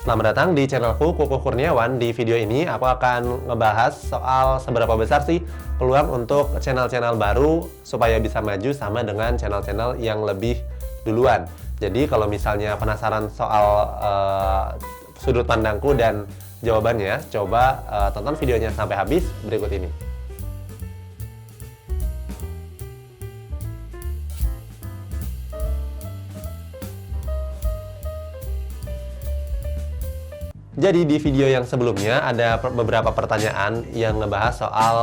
Selamat datang di channelku Kukuh Kurniawan. Di video ini aku akan ngebahas soal seberapa besar sih peluang untuk channel-channel baru supaya bisa maju sama dengan channel-channel yang lebih duluan. Jadi kalau misalnya penasaran soal sudut pandangku dan jawabannya, coba tonton videonya sampai habis berikut ini. Jadi di video yang sebelumnya ada beberapa pertanyaan yang ngebahas soal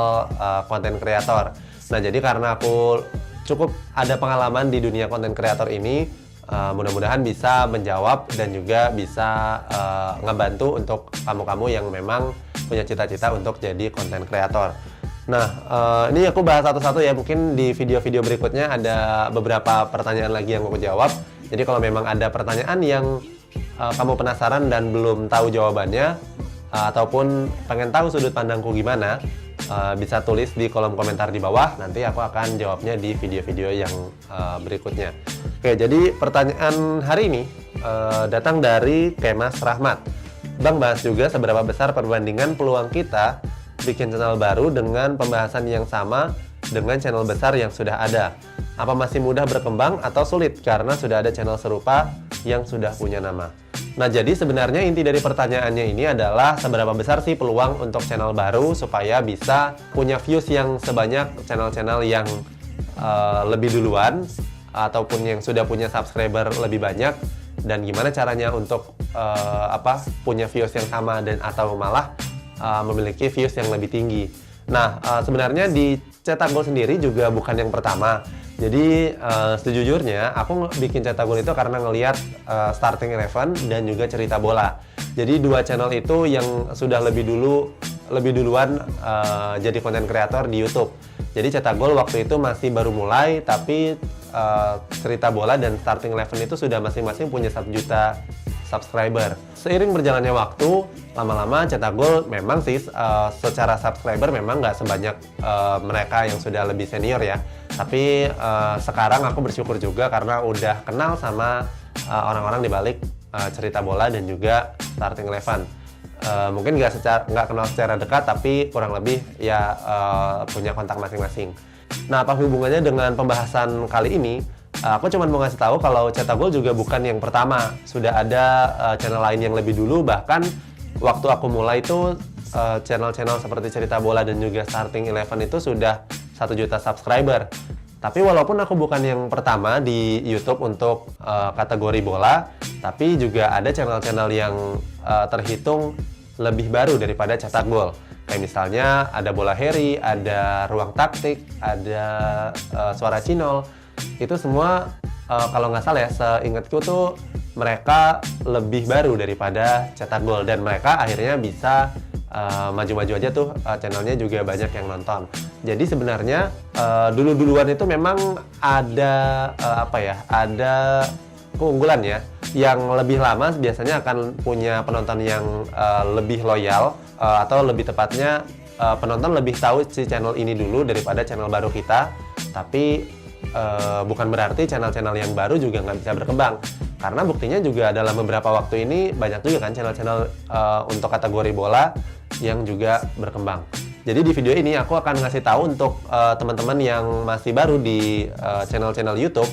konten kreator. Nah, jadi karena aku cukup ada pengalaman di dunia konten kreator ini, mudah-mudahan bisa menjawab dan juga bisa ngebantu untuk kamu-kamu yang memang punya cita-cita untuk jadi konten kreator. Nah, ini aku bahas satu-satu ya. Mungkin di video-video berikutnya ada beberapa pertanyaan lagi yang aku jawab. Jadi kalau memang ada pertanyaan yang kamu penasaran dan belum tahu jawabannya, ataupun pengen tahu sudut pandangku gimana, bisa tulis di kolom komentar di bawah. Nanti aku akan jawabnya di video-video yang berikutnya. Oke, jadi pertanyaan hari ini datang dari Kemas Rahmat. Bang, bahas juga seberapa besar perbandingan peluang kita bikin channel baru dengan pembahasan yang sama dengan channel besar yang sudah ada. Apa masih mudah berkembang atau sulit karena sudah ada channel serupa yang sudah punya nama? Nah, jadi sebenarnya inti dari pertanyaannya ini adalah seberapa besar sih peluang untuk channel baru supaya bisa punya views yang sebanyak channel-channel yang lebih duluan ataupun yang sudah punya subscriber lebih banyak, dan gimana caranya untuk punya views yang sama dan atau malah memiliki views yang lebih tinggi. Nah, sebenarnya di Cetak Gol sendiri juga bukan yang pertama. Jadi sejujurnya aku bikin Cetak Gol itu karena ngelihat Starting Eleven dan juga Cerita Bola. Jadi dua channel itu yang sudah lebih duluan jadi konten kreator di YouTube. Jadi Cetak Gol waktu itu masih baru mulai, tapi Cerita Bola dan Starting Eleven itu sudah masing-masing punya 1 juta subscriber. Seiring berjalannya waktu, lama-lama Cetak Gol memang sih secara subscriber memang nggak sebanyak mereka yang sudah lebih senior ya. Tapi sekarang aku bersyukur juga karena udah kenal sama orang-orang di balik Cerita Bola dan juga Starting Eleven. Mungkin nggak kenal secara dekat, tapi kurang lebih ya punya kontak masing-masing. Nah, apa hubungannya dengan pembahasan kali ini? Aku cuma mau ngasih tahu kalau Cetak Gol juga bukan yang pertama. Sudah ada channel lain yang lebih dulu, bahkan waktu aku mulai itu channel-channel seperti Cerita Bola dan juga Starting Eleven itu sudah 1 juta subscriber. Tapi walaupun aku bukan yang pertama di YouTube untuk kategori bola, tapi juga ada channel-channel yang terhitung lebih baru daripada Cetak Gol. Kayak misalnya ada Bola Heri, ada Ruang Taktik, ada Suara Cinol. Itu semua kalau nggak salah ya, seingatku tuh mereka lebih baru daripada Cetak Gol, dan mereka akhirnya bisa maju-maju aja tuh, channelnya juga banyak yang nonton. Jadi sebenarnya dulu-duluan itu memang ada ada keunggulan ya. Yang lebih lama biasanya akan punya penonton yang lebih loyal, atau lebih tepatnya penonton lebih tahu si channel ini dulu daripada channel baru kita. Tapi bukan berarti channel-channel yang baru juga nggak bisa berkembang, karena buktinya juga dalam beberapa waktu ini banyak juga kan channel-channel untuk kategori bola yang juga berkembang. Jadi di video ini aku akan ngasih tahu untuk teman-teman yang masih baru di channel-channel YouTube.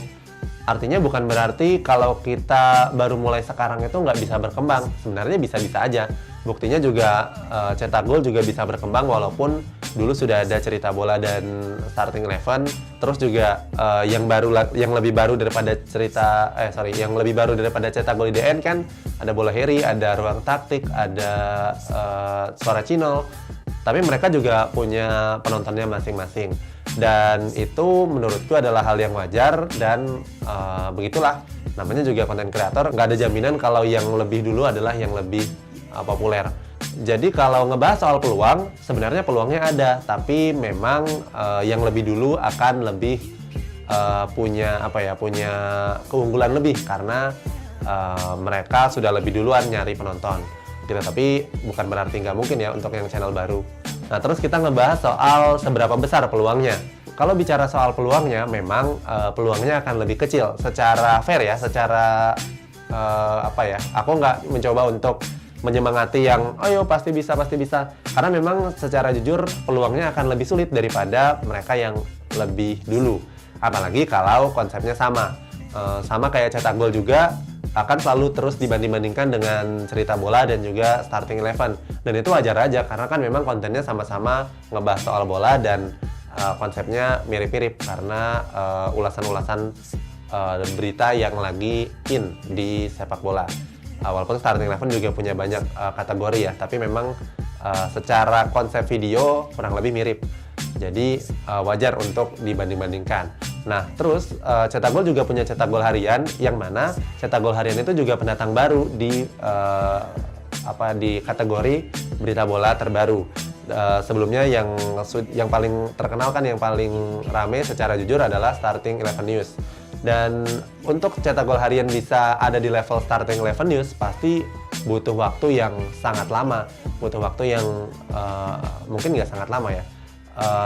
Artinya bukan berarti kalau kita baru mulai sekarang itu nggak bisa berkembang. Sebenarnya bisa-bisa aja. Buktinya juga Cetak Gol juga bisa berkembang walaupun dulu sudah ada Cerita Bola dan Starting Eleven. Terus juga yang lebih baru daripada yang lebih baru daripada Cetak Gol IDN kan ada Bola Heri, ada Ruang Taktik, ada Suara Cinol. Tapi mereka juga punya penontonnya masing-masing. Dan itu menurutku adalah hal yang wajar, dan begitulah namanya juga konten kreator. Nggak ada jaminan kalau yang lebih dulu adalah yang lebih populer. Jadi kalau ngebahas soal peluang, sebenarnya peluangnya ada, tapi memang yang lebih dulu akan lebih punya keunggulan lebih karena mereka sudah lebih duluan nyari penonton gitu. Tapi bukan berarti nggak mungkin ya untuk yang channel baru. Nah, terus kita ngebahas soal seberapa besar peluangnya. Kalau bicara soal peluangnya, memang peluangnya akan lebih kecil secara fair ya, secara aku nggak mencoba untuk menyemangati yang ayo pasti bisa pasti bisa, karena memang secara jujur peluangnya akan lebih sulit daripada mereka yang lebih dulu, apalagi kalau konsepnya sama. Sama kayak cetak gol juga akan selalu terus dibanding-bandingkan dengan cerita bola dan juga starting eleven, dan itu wajar aja karena kan memang kontennya sama-sama ngebahas soal bola dan konsepnya mirip-mirip karena ulasan-ulasan berita yang lagi in di sepak bola. Walaupun starting eleven juga punya banyak kategori ya, tapi memang secara konsep video kurang lebih mirip. Jadi wajar untuk dibanding-bandingkan. Nah, terus Cetak Gol juga punya Cetak Gol Harian, yang mana Cetak Gol Harian itu juga pendatang baru di kategori berita bola terbaru. Sebelumnya yang paling terkenal kan, yang paling rame secara jujur adalah Starting Eleven News. Dan untuk Cetak Gol Harian bisa ada di level Starting Eleven News pasti butuh waktu yang sangat lama, butuh waktu yang mungkin nggak sangat lama ya,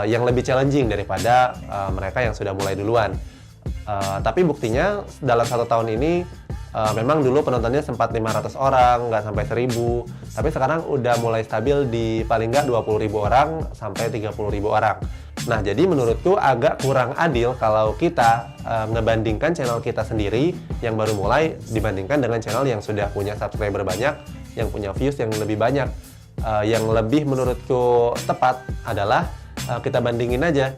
yang lebih challenging daripada mereka yang sudah mulai duluan. Tapi buktinya dalam 1 tahun ini memang dulu penontonnya sempat 500 orang, nggak sampai 1000, tapi sekarang udah mulai stabil di paling nggak 20.000 orang sampai 30.000 orang. Nah, jadi menurutku agak kurang adil kalau kita ngebandingkan channel kita sendiri yang baru mulai dibandingkan dengan channel yang sudah punya subscriber banyak, yang punya views yang lebih banyak. Yang lebih menurutku tepat adalah kita bandingin aja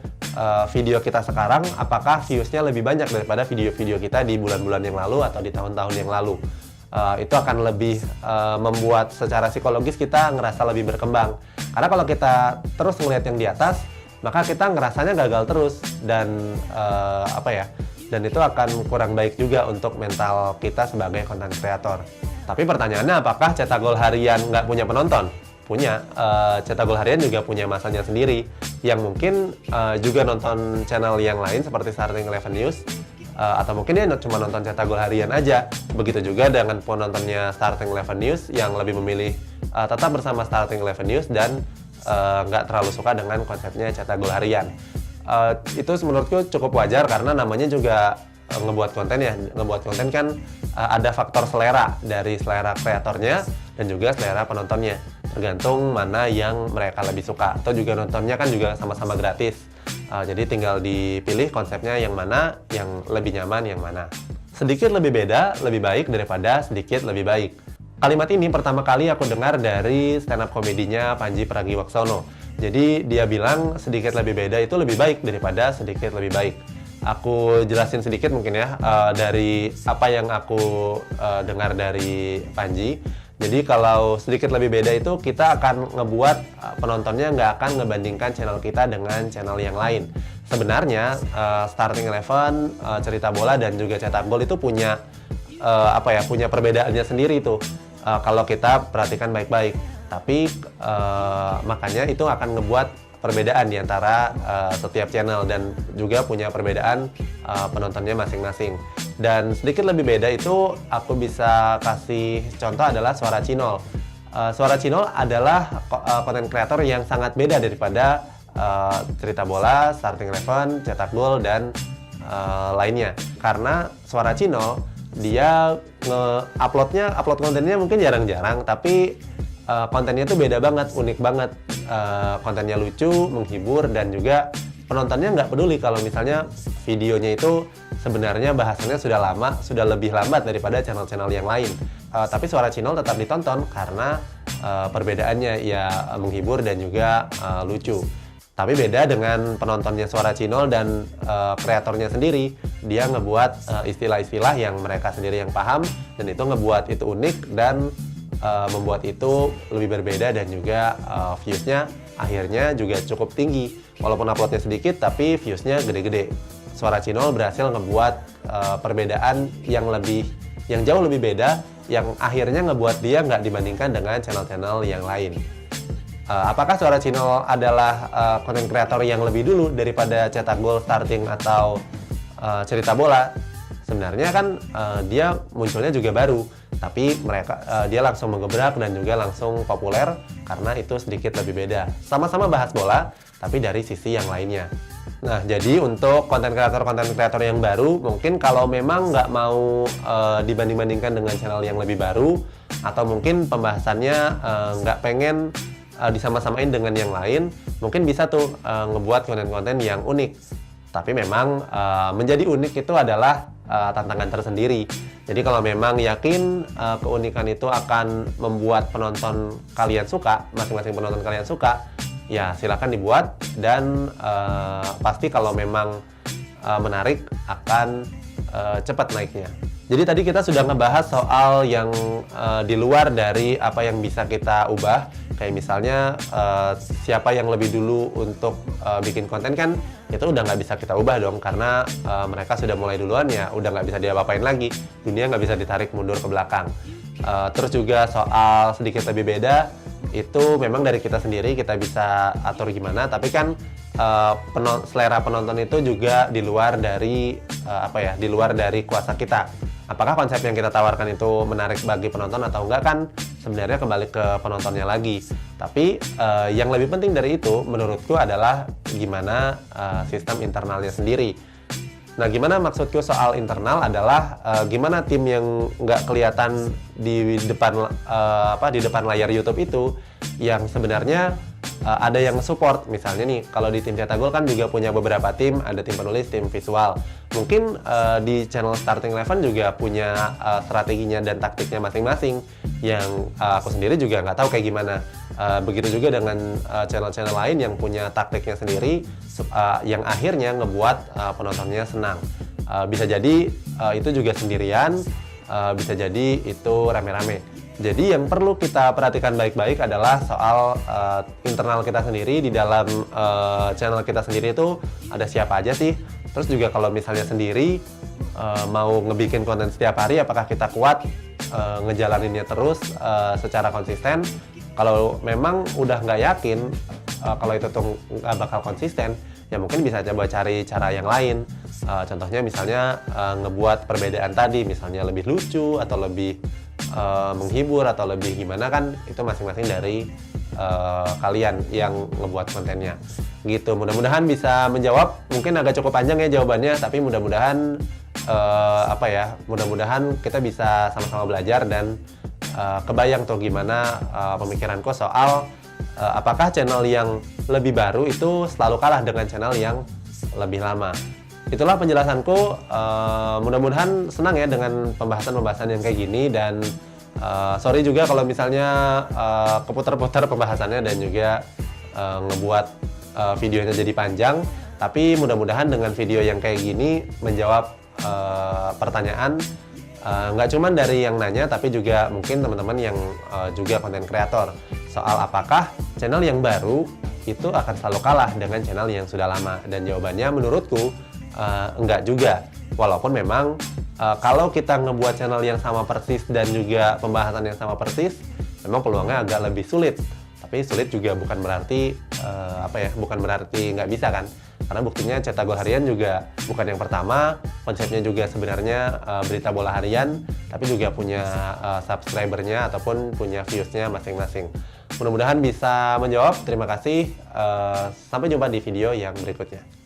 video kita sekarang, apakah viewsnya lebih banyak daripada video-video kita di bulan-bulan yang lalu atau di tahun-tahun yang lalu. Itu akan lebih membuat secara psikologis kita ngerasa lebih berkembang. Karena kalau kita terus melihat yang di atas, maka kita ngerasanya gagal terus dan dan itu akan kurang baik juga untuk mental kita sebagai content creator. Tapi pertanyaannya, apakah Cetak Gol Harian nggak punya penonton? Punya. Cetak Gol Harian juga punya masanya sendiri yang mungkin juga nonton channel yang lain seperti Starting Eleven News, atau mungkin dia cuma nonton Cetak Gol Harian aja. Begitu juga dengan penontonnya Starting Eleven News yang lebih memilih tetap bersama Starting Eleven News dan nggak terlalu suka dengan konsepnya Cetak Gol Harian. Itu menurutku cukup wajar karena namanya juga ngebuat konten ya. Ngebuat konten kan ada faktor selera, dari selera kreatornya dan juga selera penontonnya. Tergantung mana yang mereka lebih suka. Atau juga nontonnya kan juga sama-sama gratis. Jadi tinggal dipilih konsepnya yang mana, yang lebih nyaman yang mana. Sedikit lebih beda, lebih baik daripada sedikit lebih baik. Kalimat ini pertama kali aku dengar dari stand up komedinya Pandji Pragiwaksono. Jadi dia bilang sedikit lebih beda itu lebih baik daripada sedikit lebih baik. Aku jelasin sedikit mungkin ya dari apa yang aku dengar dari Pandji. Jadi kalau sedikit lebih beda itu kita akan ngebuat penontonnya nggak akan ngebandingkan channel kita dengan channel yang lain. Sebenarnya Starting Eleven, cerita bola dan juga Cetak Gol itu punya punya perbedaannya sendiri tuh. Kalau kita perhatikan baik-baik, tapi makanya itu akan ngebuat perbedaan di antara setiap channel dan juga punya perbedaan penontonnya masing-masing. Dan sedikit lebih beda itu aku bisa kasih contoh adalah Suara Cinol. Suara Cinol adalah konten kreator yang sangat beda daripada cerita bola, Starting Eleven, Cetak Gol dan lainnya. Karena Suara Cinol dia upload kontennya mungkin jarang-jarang, tapi kontennya tuh beda banget, unik banget. Kontennya lucu, menghibur, dan juga penontonnya nggak peduli kalau misalnya videonya itu sebenarnya bahasannya sudah lama, sudah lebih lambat daripada channel-channel yang lain. Tapi Suara Cinol tetap ditonton karena perbedaannya ya menghibur dan juga lucu. Tapi beda dengan penontonnya Suara Cinol dan kreatornya sendiri. Dia ngebuat istilah-istilah yang mereka sendiri yang paham, dan itu ngebuat itu unik dan membuat itu lebih berbeda, dan juga viewsnya akhirnya juga cukup tinggi. Walaupun uploadnya sedikit, tapi viewsnya gede-gede. Suara Cinol berhasil ngebuat perbedaan yang jauh lebih beda, yang akhirnya ngebuat dia nggak dibandingkan dengan channel-channel yang lain. Apakah Suara Cinol adalah konten kreator yang lebih dulu daripada Cetak Gol, Starting, atau cerita bola? Sebenarnya kan dia munculnya juga baru, tapi dia langsung menggebrak dan juga langsung populer karena itu sedikit lebih beda. Sama-sama bahas bola, tapi dari sisi yang lainnya. Nah, jadi untuk konten kreator yang baru, mungkin kalau memang nggak mau dibanding-bandingkan dengan channel yang lebih baru, atau mungkin pembahasannya nggak pengen disama-samain dengan yang lain, mungkin bisa tuh ngebuat konten-konten yang unik. Tapi memang menjadi unik itu adalah tantangan tersendiri. Jadi kalau memang yakin keunikan itu akan membuat penonton kalian suka, masing-masing penonton kalian suka, ya silakan dibuat, dan pasti kalau memang menarik akan cepat naiknya. Jadi tadi kita sudah ngebahas soal yang di luar dari apa yang bisa kita ubah, kayak misalnya siapa yang lebih dulu untuk bikin konten, kan itu udah nggak bisa kita ubah dong, karena mereka sudah mulai duluan, ya udah nggak bisa diapa-apain lagi, dunia nggak bisa ditarik mundur ke belakang. Terus juga soal sedikit lebih beda, itu memang dari kita sendiri, kita bisa atur gimana, tapi kan selera penonton itu juga di luar dari di luar dari kuasa kita. Apakah konsep yang kita tawarkan itu menarik bagi penonton atau enggak, kan sebenarnya kembali ke penontonnya lagi. Tapi yang lebih penting dari itu menurutku adalah gimana sistem internalnya sendiri. Nah, gimana maksudku soal internal adalah gimana tim yang nggak kelihatan di depan layar YouTube itu, yang sebenarnya ada yang support. Misalnya nih, kalau di tim Cetak Gol kan juga punya beberapa tim, ada tim penulis, tim visual. Mungkin di channel Starting Eleven juga punya strateginya dan taktiknya masing-masing, yang aku sendiri juga nggak tahu kayak gimana. Begitu juga dengan channel-channel lain yang punya taktiknya sendiri, yang akhirnya ngebuat penontonnya senang. Bisa jadi itu juga sendirian, bisa jadi itu rame-rame. Jadi yang perlu kita perhatikan baik-baik adalah soal internal kita sendiri. Di dalam channel kita sendiri itu ada siapa aja sih. Terus juga kalau misalnya sendiri mau ngebikin konten setiap hari, apakah kita kuat ngejalaninnya terus secara konsisten. Kalau memang udah nggak yakin kalau itu tuh nggak bakal konsisten, ya mungkin bisa coba cari cara yang lain. Contohnya misalnya ngebuat perbedaan tadi, misalnya lebih lucu atau lebih menghibur atau lebih gimana, kan itu masing-masing dari kalian yang ngebuat kontennya gitu. Mudah-mudahan bisa menjawab, mungkin agak cukup panjang ya jawabannya, tapi mudah-mudahan mudah-mudahan kita bisa sama-sama belajar dan kebayang tuh gimana pemikiranku soal apakah channel yang lebih baru itu selalu kalah dengan channel yang lebih lama. Itulah penjelasanku. Mudah-mudahan senang ya dengan pembahasan-pembahasan yang kayak gini, dan sorry juga kalau misalnya keputar-putar pembahasannya dan juga ngebuat videonya jadi panjang. Tapi mudah-mudahan dengan video yang kayak gini menjawab pertanyaan nggak cuma dari yang nanya, tapi juga mungkin teman-teman yang juga konten kreator, soal apakah channel yang baru itu akan selalu kalah dengan channel yang sudah lama. Dan jawabannya menurutku enggak juga. Walaupun memang kalau kita ngebuat channel yang sama persis dan juga pembahasan yang sama persis, memang peluangnya agak lebih sulit. Tapi sulit juga bukan berarti bukan berarti nggak bisa kan. Karena buktinya Cetak Gol Harian juga bukan yang pertama, konsepnya juga sebenarnya berita bola harian, tapi juga punya subscribernya ataupun punya viewsnya masing-masing. Mudah-mudahan bisa menjawab. Terima kasih. Sampai jumpa di video yang berikutnya.